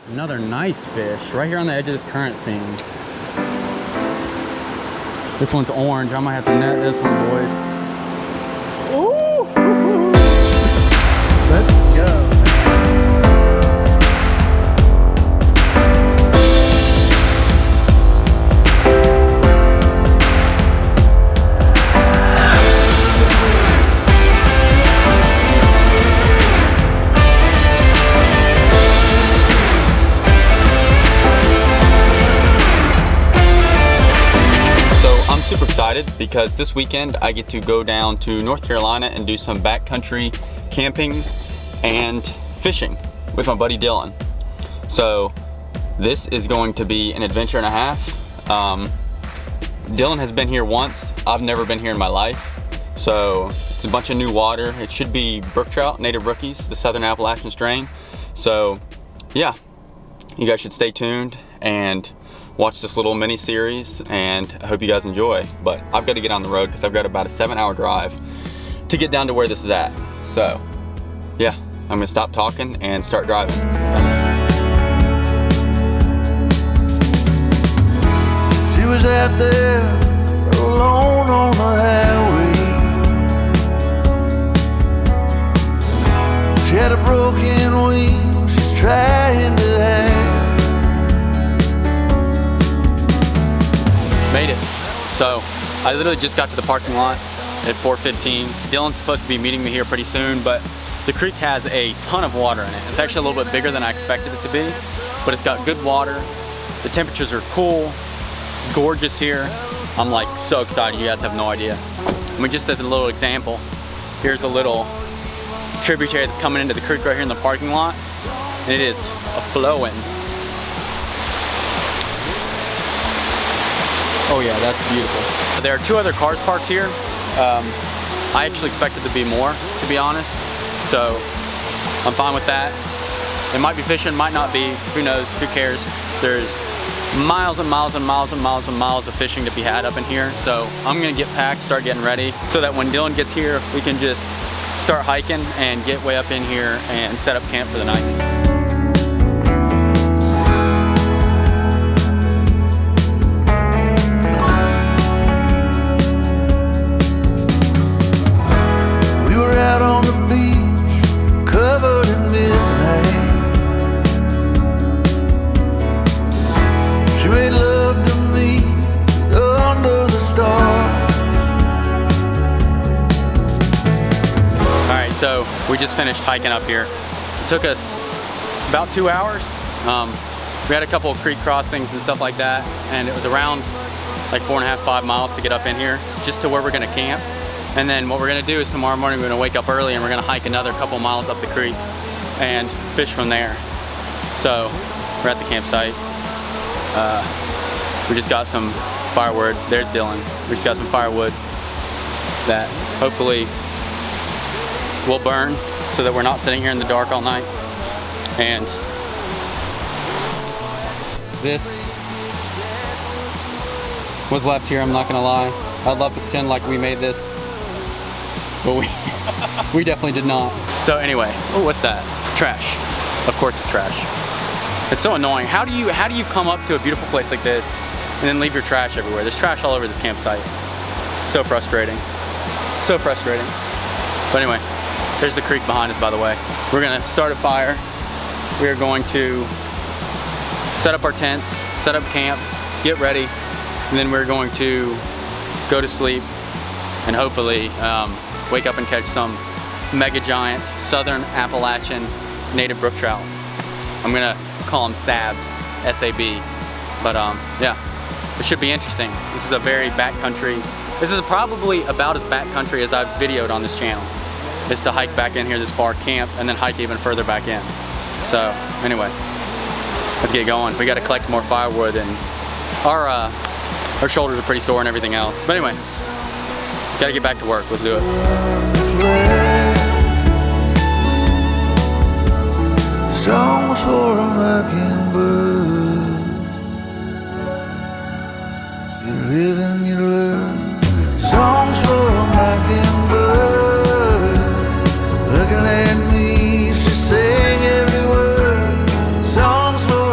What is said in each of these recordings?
Another nice fish right here on the edge of this current seam. This one's orange. I might have to net this one, boys. Ooh! Let's go. Super excited because this weekend I get to go down to North Carolina and do some backcountry camping and fishing with my buddy Dillon. So this is going to be an adventure and a half. Dillon has been here once. I've never been here in my life. So it's a bunch of new water. It should be brook trout, native rookies, the Southern Appalachian strain. So yeah, you guys should stay tuned and watch this little mini series, and I hope you guys enjoy. But I've got to get on the road because I've got about a 7-hour drive to get down to where this is at. So yeah, I'm gonna stop talking and start driving. She was out there alone on the highway. She had a broken wing, she's trying to hide. Made it. So I literally just got to the parking lot at 4:15. Dillon's supposed to be meeting me here pretty soon, but the creek has a ton of water in it. It's actually a little bit bigger than I expected it to be, but it's got good water. The temperatures are cool. It's gorgeous here. I'm like so excited, you guys have no idea. I mean, just as a little example, here's a little tributary that's coming into the creek right here in the parking lot, and it is flowing. Oh yeah, that's beautiful. There are 2 other cars parked here. I actually expected to be more, to be honest. So I'm fine with that. It might be fishing, might not be, who knows, who cares. There's miles and miles and miles and miles and miles of fishing to be had up in here. So I'm gonna get packed, start getting ready, so that when Dillon gets here, we can just start hiking and get way up in here and set up camp for the night. So we just finished hiking up here. It took us about 2 hours. We had a couple of creek crossings and stuff like that, and it was around like 4.5, 5 miles to get up in here, just to where we're gonna camp. And then what we're gonna do is tomorrow morning we're gonna wake up early and we're gonna hike another couple miles up the creek and fish from there. So we're at the campsite. We just got some firewood. There's Dillon. We just got some firewood that hopefully will burn so that we're not sitting here in the dark all night. And this was left here, I'm not gonna lie. I'd love to pretend like we made this, but we definitely did not. So anyway, oh, what's that? Trash. Of course it's trash. It's so annoying. How do you come up to a beautiful place like this and then leave your trash everywhere? There's trash all over this campsite. So frustrating. So frustrating. But anyway, there's the creek behind us, by the way. We're gonna start a fire. We are going to set up our tents, set up camp, get ready, and then we're going to go to sleep and hopefully wake up and catch some mega giant Southern Appalachian native brook trout. I'm gonna call them SABs, SAB. But yeah, it should be interesting. This is a very backcountry. This is probably about as backcountry as I've videoed on this channel. Is to hike back in here this far, camp, and then hike even further back in. So anyway, let's get going. We got to collect more firewood, and our shoulders are pretty sore and everything else. But anyway, got to get back to work. Let's do it. Songs for a mockingbird. You live and you learn. Songs for a mockingbird. Looking at me, she sang every word. Songs for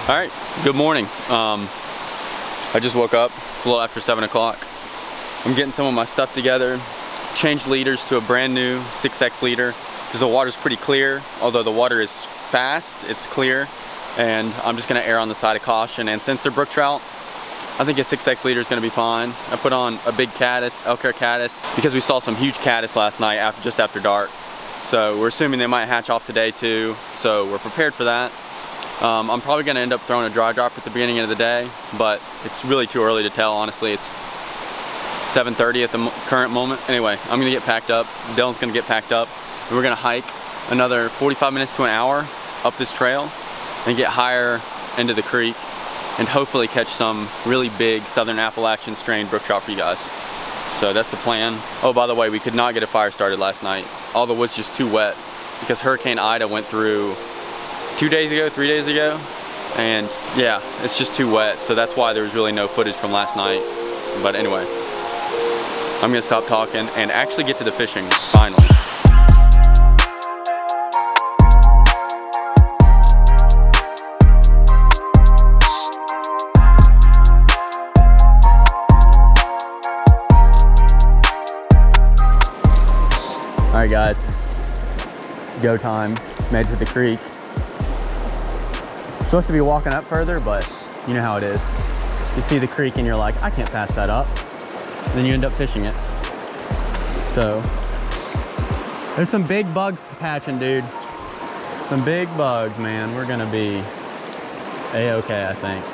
All right, good morning. I just woke up. It's a little after 7 o'clock. I'm getting some of my stuff together. Changed leaders to a brand new 6X leader because the water's pretty clear. Although the water is fast, it's clear. And I'm just gonna err on the side of caution. And since they're brook trout, I think a 6X leader is gonna be fine. I put on a big caddis, elk hair caddis, because we saw some huge caddis last night just after dark. So we're assuming they might hatch off today too. So we're prepared for that. I'm probably gonna end up throwing a dry drop at the beginning of the day, but it's really too early to tell, honestly. It's 7:30 at the current moment. Anyway, I'm gonna get packed up. Dillon's gonna get packed up. And we're gonna hike another 45 minutes to an hour up this trail and get higher into the creek and hopefully catch some really big southern Appalachian strain brook trout for you guys. So that's the plan. Oh, by the way, we could not get a fire started last night. All the wood's just too wet because Hurricane Ida went through 3 days ago, and yeah, it's just too wet, so that's why there was really no footage from last night. But anyway, I'm gonna stop talking and actually get to the fishing, finally. All right guys, it's go time. Made it to the creek. Supposed to be walking up further, but you know how it is. You see the creek and you're like, I can't pass that up. And then you end up fishing it. So, there's some big bugs hatching, dude. Some big bugs, man. We're gonna be A-okay, I think.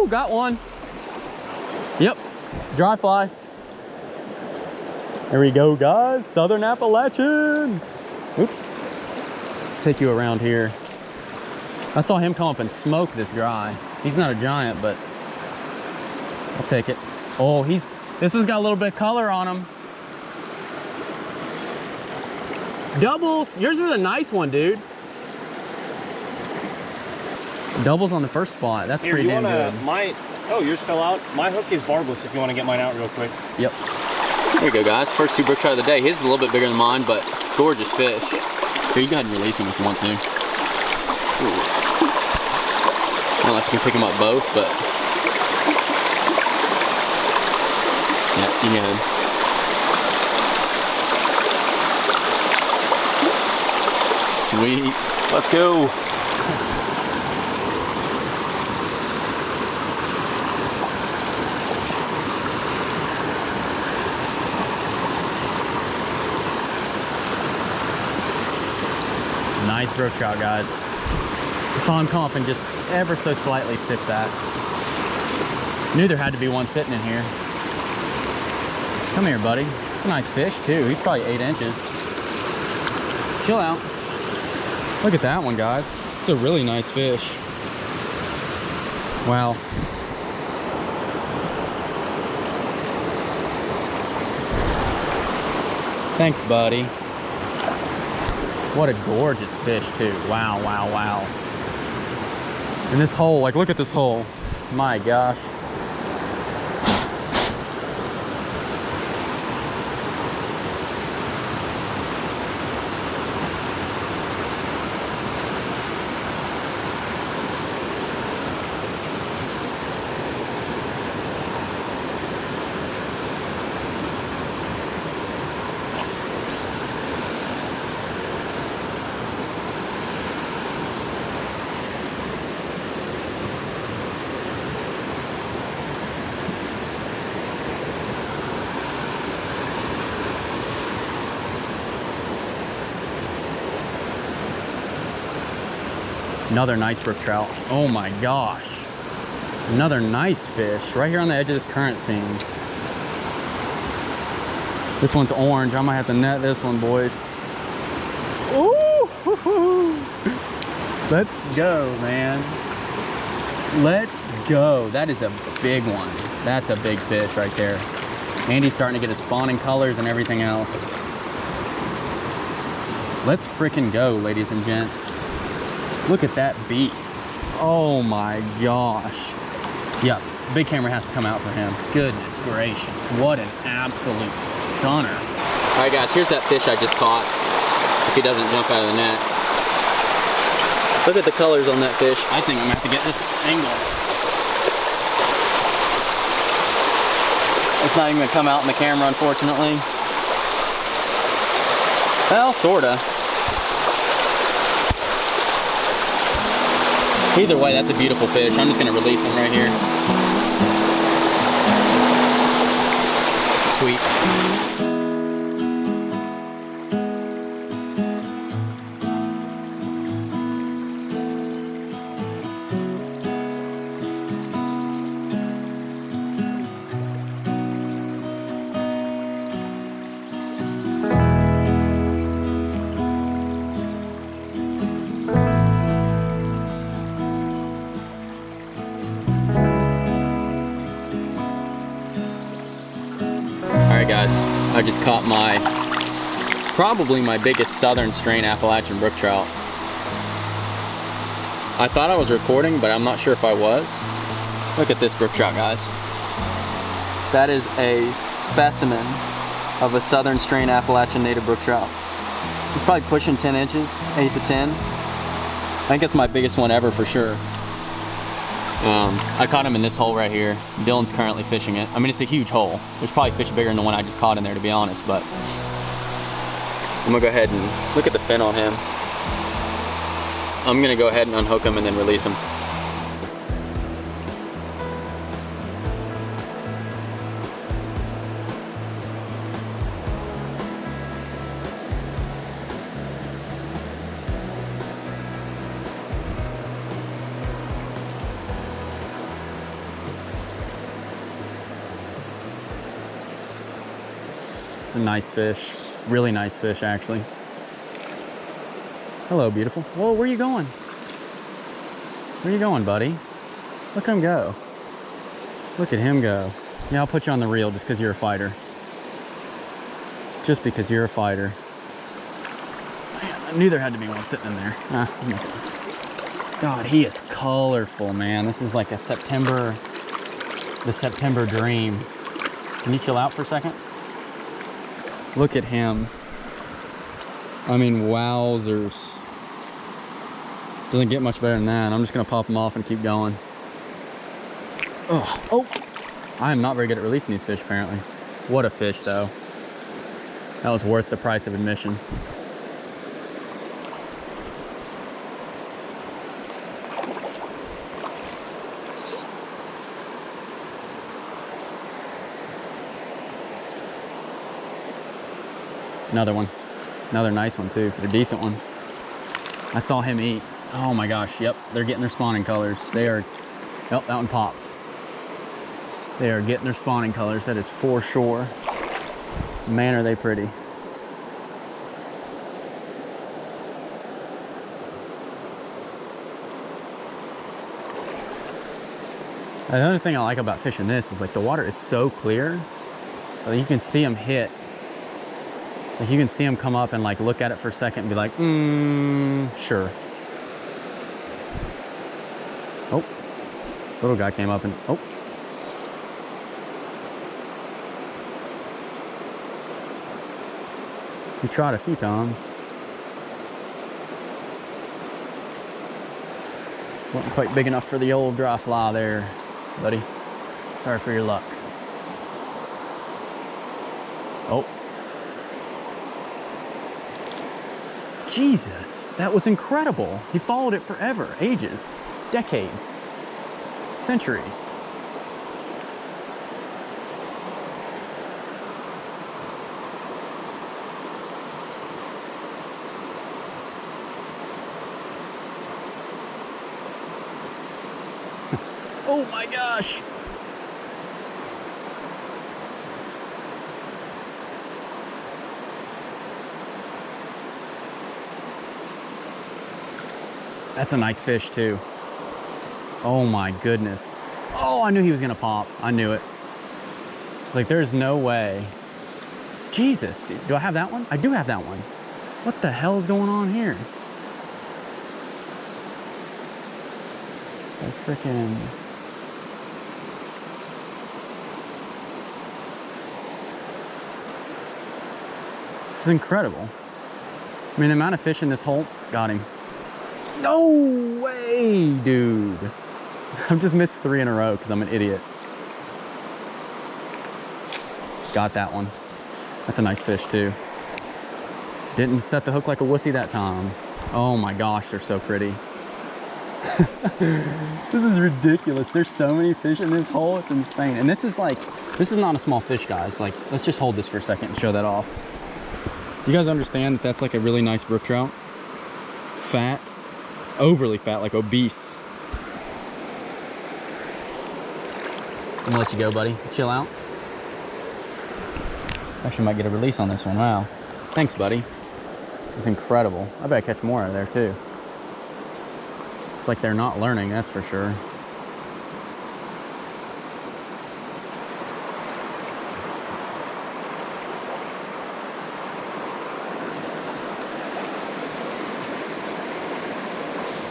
Got one. Yep, dry fly. There we go, guys. Southern Appalachians. Oops. Let's take you around here. I saw him come up and smoke this dry. He's not a giant, but I'll take it. Oh, this one's got a little bit of color on him. Doubles. Yours is a nice one, dude. Doubles on the first spot. That's pretty damn good. Oh, yours fell out. My hook is barbless if you want to get mine out real quick. Yep. There you go, guys. First two brook trout of the day. His is a little bit bigger than mine, but gorgeous fish. Here, you go ahead and release him if you want to. Ooh. I don't know if you can pick them up both, but yeah, you can go ahead. Sweet. Let's go. Nice brook trout, guys. I saw him come up and just ever so slightly stiff that. Knew there had to be one sitting in here. Come here, buddy. It's a nice fish, too. He's probably 8 inches. Chill out. Look at that one, guys. It's a really nice fish. Wow. Thanks, buddy. What a gorgeous fish too. Wow, wow, wow. And this hole, like look at this hole. My gosh. Another nice brook trout. Oh my gosh. Another nice fish right here on the edge of this current seam. This one's orange. I might have to net this one, boys. Ooh! Let's go, man. Let's go. That is a big one. That's a big fish right there. Andy's starting to get his spawning colors and everything else. Let's freaking go, ladies and gents. Look at that beast. Oh my gosh. Yeah, Big camera has to come out for him. Goodness gracious, what an absolute stunner. All right, guys, here's that fish I just caught. If he doesn't jump out of the net. Look at the colors on that fish. I think I'm gonna have to get this angle. It's not even gonna come out in the camera, unfortunately. Well, sorta. Either way, that's a beautiful fish. I'm just gonna release him right here. Sweet. Alright guys, I just caught probably my biggest southern strain Appalachian Brook Trout. I thought I was recording, but I'm not sure if I was. Look at this brook trout, guys. That is a specimen of a southern strain Appalachian native brook trout. It's probably pushing 10 inches, 8 to 10. I think it's my biggest one ever for sure. I caught him in this hole right here. Dillon's currently fishing it. I mean, it's a huge hole. There's probably fish bigger than the one I just caught in there, to be honest, but I'm gonna go ahead and look at the fin on him. I'm gonna go ahead and unhook him and then release him. It's a nice fish, really nice fish actually. Hello, beautiful. Whoa, where are you going? Where are you going, buddy? Look at him go. Look at him go. Yeah, I'll put you on the reel just because you're a fighter. Just because you're a fighter. Man, I knew there had to be one sitting in there. God, he is colorful, man. This is like the September dream. Can you chill out for a second? Look at him. I mean, wowzers. Doesn't get much better than that. I'm just gonna pop them off and keep going. Oh, I am not very good at releasing these fish, apparently. What a fish, though. That was worth the price of admission. Another one. Another nice one too, a decent one. I saw him eat. Oh my gosh, yep, they're getting their spawning colors. They are, yep, that one popped. They are getting their spawning colors, that is for sure. Man, are they pretty. Another thing I like about fishing this is like the water is so clear that you can see them hit. Like you can see them come up and like look at it for a second and be like, sure. Oh, little guy came up and, oh. He tried a few times. Wasn't quite big enough for the old dry fly there, buddy. Sorry for your luck. Oh. Jesus, that was incredible. He followed it forever, ages, decades, centuries. Oh my gosh. That's a nice fish too. Oh my goodness. Oh, I knew he was gonna pop. I knew it. It's like, there's no way. Jesus, dude. Do I have that one? I do have that one. What the hell is going on here? A freaking... This is incredible. I mean, the amount of fish in this hole, got him. No way, dude. I've just missed 3 in a row because I'm an idiot. Got that one. That's a nice fish too. Didn't set the hook like a wussy that time. Oh my gosh, they're so pretty. This is ridiculous. There's so many fish in this hole, it's insane. And this is not a small fish, guys. Like, let's just hold this for a second and show that off. You guys understand that that's like a really nice brook trout? Fat, overly fat, like obese. I'm gonna let you go, buddy. Chill out. Actually might get a release on this one. Wow. Thanks, buddy. It's incredible. I bet I catch more out of there too. It's like they're not learning, that's for sure.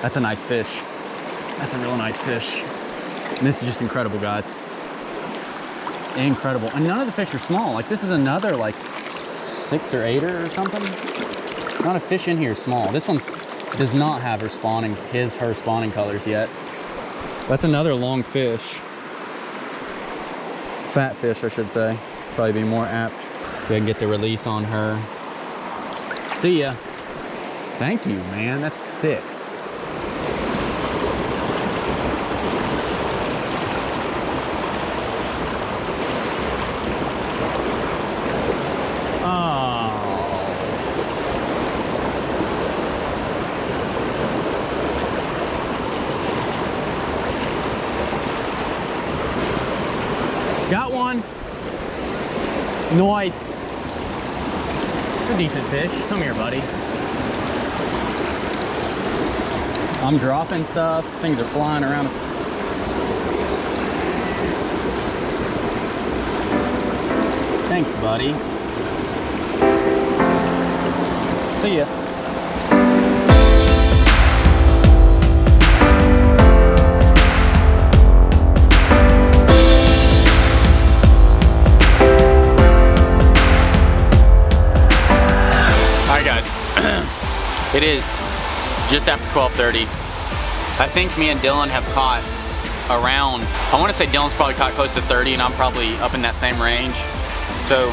That's a nice fish. That's a real nice fish. And this is just incredible, guys. Incredible. And none of the fish are small. Like, this is another like 6 or 8er or something. Not a fish in here small. This one does not have her spawning colors yet. That's another long fish. Fat fish, I should say. Probably be more apt. Go ahead and get the release on her. See ya. Thank you, man. That's sick. Got one. Nice. It's a decent fish. Come here, buddy. I'm dropping stuff. Things are flying around. Thanks, buddy. See ya. It is just after 12:30. I think me and Dillon have caught around, I want to say Dillon's probably caught close to 30 and I'm probably up in that same range. So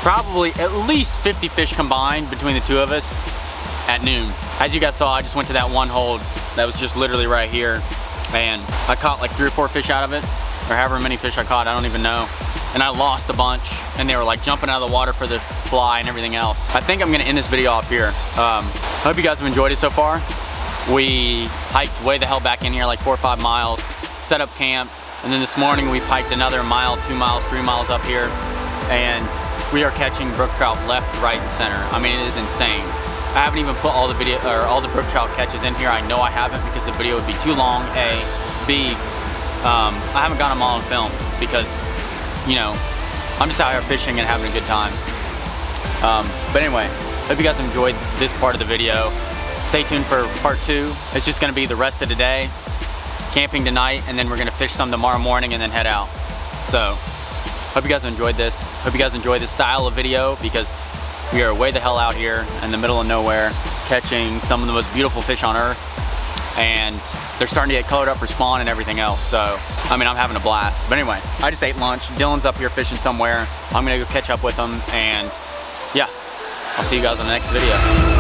probably at least 50 fish combined between the two of us at noon. As you guys saw, I just went to that one hole that was just literally right here and I caught like 3 or 4 fish out of it, or however many fish I caught, I don't even know. And I lost a bunch and they were like jumping out of the water for the fly and everything else. I think I'm gonna end this video off here. Hope you guys have enjoyed it so far. We hiked way the hell back in here, like 4 or 5 miles, set up camp, and then this morning we've hiked another mile, 2 miles, 3 miles up here, and we are catching brook trout left, right, and center. I mean, it is insane. I haven't even put all the video or all the brook trout catches in here. I know I haven't because the video would be too long. A, B, I haven't got them all on film because, you know, I'm just out here fishing and having a good time. But anyway, hope you guys enjoyed this part of the video. Stay tuned for part 2. It's just gonna be the rest of the day, camping tonight, and then we're gonna fish some tomorrow morning and then head out. So, hope you guys enjoyed this. Hope you guys enjoy this style of video because we are way the hell out here in the middle of nowhere, catching some of the most beautiful fish on earth. And they're starting to get colored up for spawn and everything else. So, I mean, I'm having a blast. But anyway, I just ate lunch. Dillon's up here fishing somewhere. I'm gonna go catch up with him, and yeah, I'll see you guys on the next video.